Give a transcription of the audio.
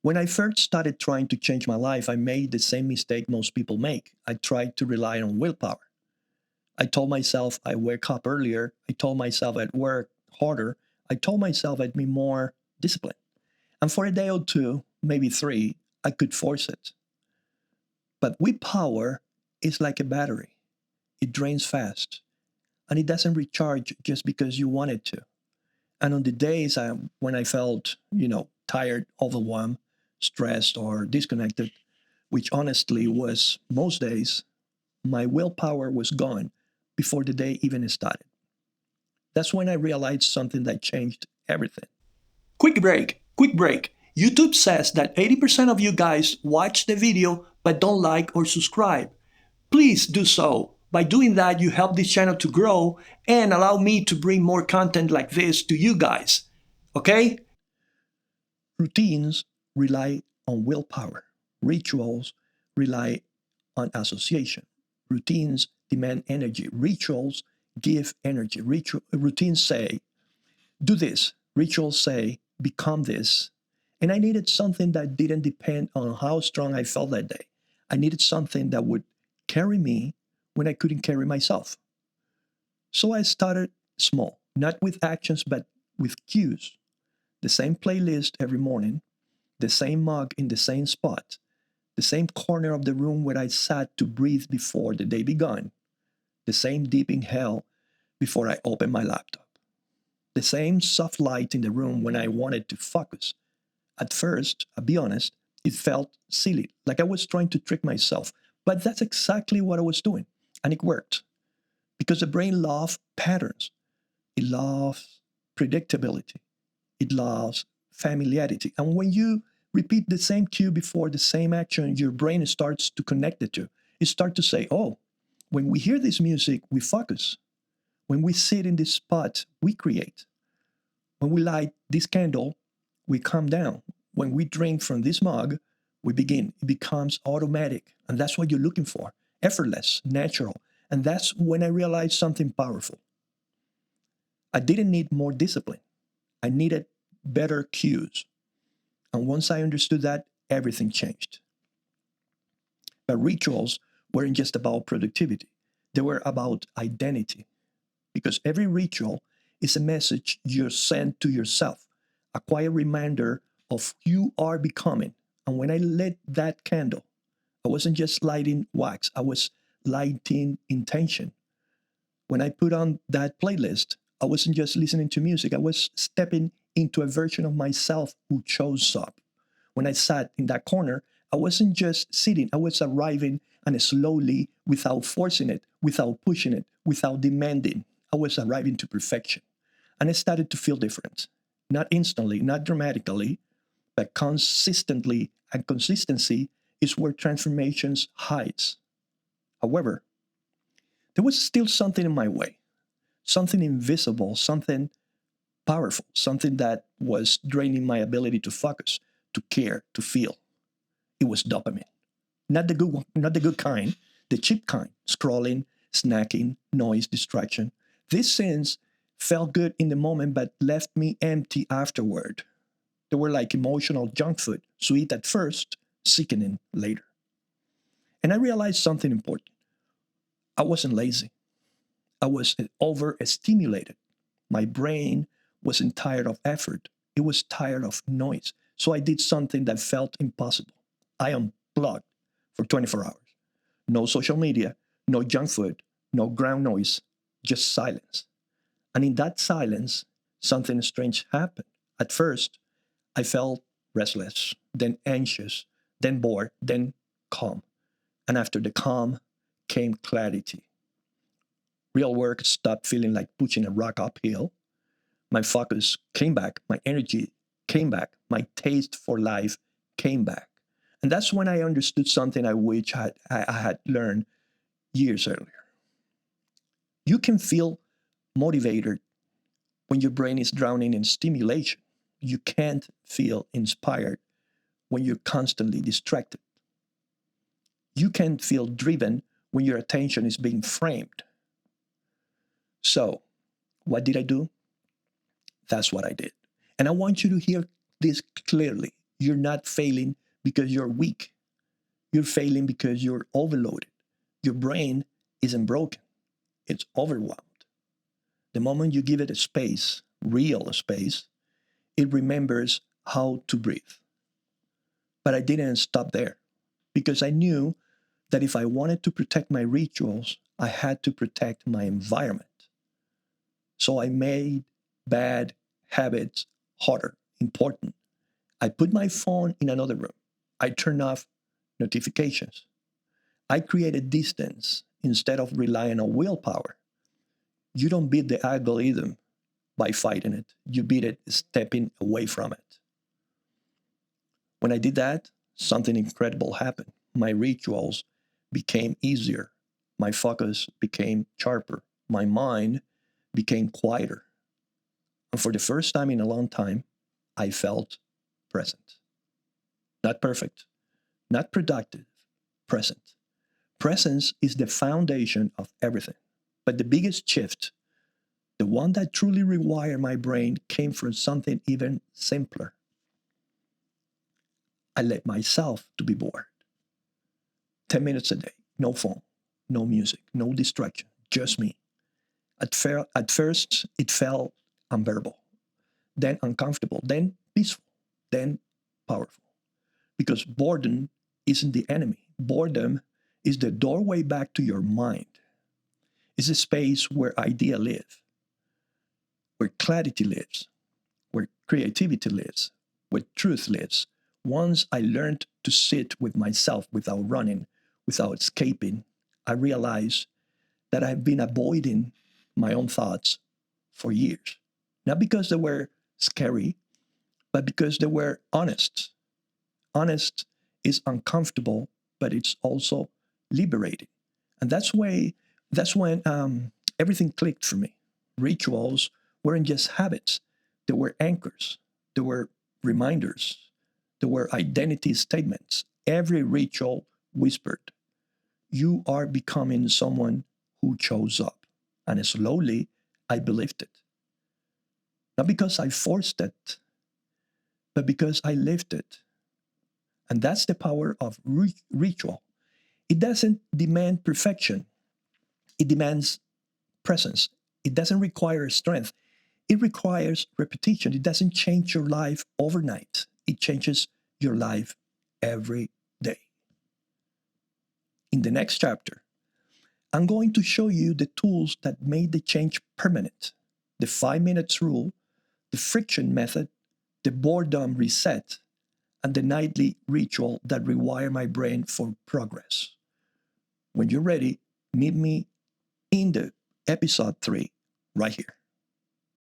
When I first started trying to change my life, I made the same mistake most people make. I tried to rely on willpower. I told myself I'd wake up earlier. I told myself I'd work harder. I told myself I'd be more disciplined. And for a day or two, maybe three, I could force it. But willpower is like a battery. It drains fast and it doesn't recharge just because you want it to. And on the days when I felt, tired, overwhelmed, stressed, or disconnected, which honestly was most days, my willpower was gone before the day even started. That's when I realized something that changed everything. Quick break, quick break. YouTube says that 80% of you guys watch the video but don't like or subscribe. Please do so. By doing that, you help this channel to grow and allow me to bring more content like this to you guys. Okay? Routines rely on willpower. Rituals rely on association. Routines demand energy. Rituals give energy. Routines say, do this. Rituals say, become this. And I needed something that didn't depend on how strong I felt that day. I needed something that would carry me when I couldn't carry myself. So I started small, not with actions, but with cues. The same playlist every morning, the same mug in the same spot, the same corner of the room where I sat to breathe before the day began, the same deep inhale before I opened my laptop, the same soft light in the room when I wanted to focus. At first, I'll be honest, it felt silly, like I was trying to trick myself, but that's exactly what I was doing, and it worked. Because the brain loves patterns, it loves predictability, it loves familiarity. And when you repeat the same cue before the same action, your brain starts to connect the two. It starts to say, oh, when we hear this music, we focus. When we sit in this spot, we create. When we light this candle, we calm down. When we drink from this mug, we begin. It becomes automatic. And that's what you're looking for. Effortless, natural. And that's when I realized something powerful. I didn't need more discipline. I needed better cues. And once I understood that, everything changed. But rituals weren't just about productivity, they were about identity. Because every ritual is a message you send to yourself, a quiet reminder of who you are becoming. And when I lit that candle, I wasn't just lighting wax, I was lighting intention. When I put on that playlist, I wasn't just listening to music, I was stepping into a version of myself who shows up. When I sat in that corner, I wasn't just sitting, I was arriving and slowly, without forcing it, without pushing it, without demanding, I was arriving to perfection. And I started to feel different. Not instantly, not dramatically, but consistently. And consistency is where transformations hides. However, there was still something in my way, something invisible, something powerful, something that was draining my ability to focus, to care, to feel. It was dopamine. Not the good one, not the good kind, the cheap kind, scrolling, snacking, noise, distraction. These sins felt good in the moment but left me empty afterward. They were like emotional junk food, sweet at first, sickening later. And I realized something important. I wasn't lazy. I was overstimulated. My brain wasn't tired of effort. It was tired of noise. So I did something that felt impossible. I unplugged for 24 hours. No social media, no junk food, no ground noise, just silence. And in that silence, something strange happened. At first, I felt restless, then anxious, then bored, then calm. And after the calm came clarity. Real work stopped feeling like pushing a rock uphill. My focus came back, my energy came back, my taste for life came back. And that's when I understood something I wish I had learned years earlier. You can feel motivated when your brain is drowning in stimulation. You can't feel inspired when you're constantly distracted. You can feel driven when your attention is being framed. So, what did I do? That's what I did. And I want you to hear this clearly. You're not failing because you're weak. You're failing because you're overloaded. Your brain isn't broken, it's overwhelmed. The moment you give it a space, real space, it remembers how to breathe. But I didn't stop there because I knew that if I wanted to protect my rituals, I had to protect my environment. So I made bad habits harder, important. I put my phone in another room. I turned off notifications. I created distance instead of relying on willpower. You don't beat the algorithm by fighting it. You beat it stepping away from it. When I did that, something incredible happened. My rituals became easier. My focus became sharper. My mind became quieter. And for the first time in a long time, I felt present. Not perfect, not productive, present. Presence is the foundation of everything. But the biggest shift, the one that truly rewired my brain, came from something even simpler. I let myself to be bored. 10 minutes a day, no phone, no music, no distraction, just me. At first, it felt unbearable, then uncomfortable, then peaceful, then powerful. Because boredom isn't the enemy. Boredom is the doorway back to your mind. It's a space where ideas live, where clarity lives, where creativity lives, where truth lives. Once I learned to sit with myself without running, without escaping, I realized that I've been avoiding my own thoughts for years. Not because they were scary, but because they were honest. Honest is uncomfortable, but it's also liberating. And that's when everything clicked for me. Rituals weren't just habits, they were anchors, they were reminders, they were identity statements. Every ritual whispered, "You are becoming someone who shows up." And slowly, I believed it. Not because I forced it, but because I lived it. And that's the power of ritual. It doesn't demand perfection, it demands presence. It doesn't require strength, it requires repetition. It doesn't change your life overnight, it changes your life every day. In the next chapter, I'm going to show you the tools that made the change permanent: the 5 minutes rule, the friction method, the boredom reset, and the nightly ritual that rewire my brain for progress. When you're ready, meet me in the episode 3 right here.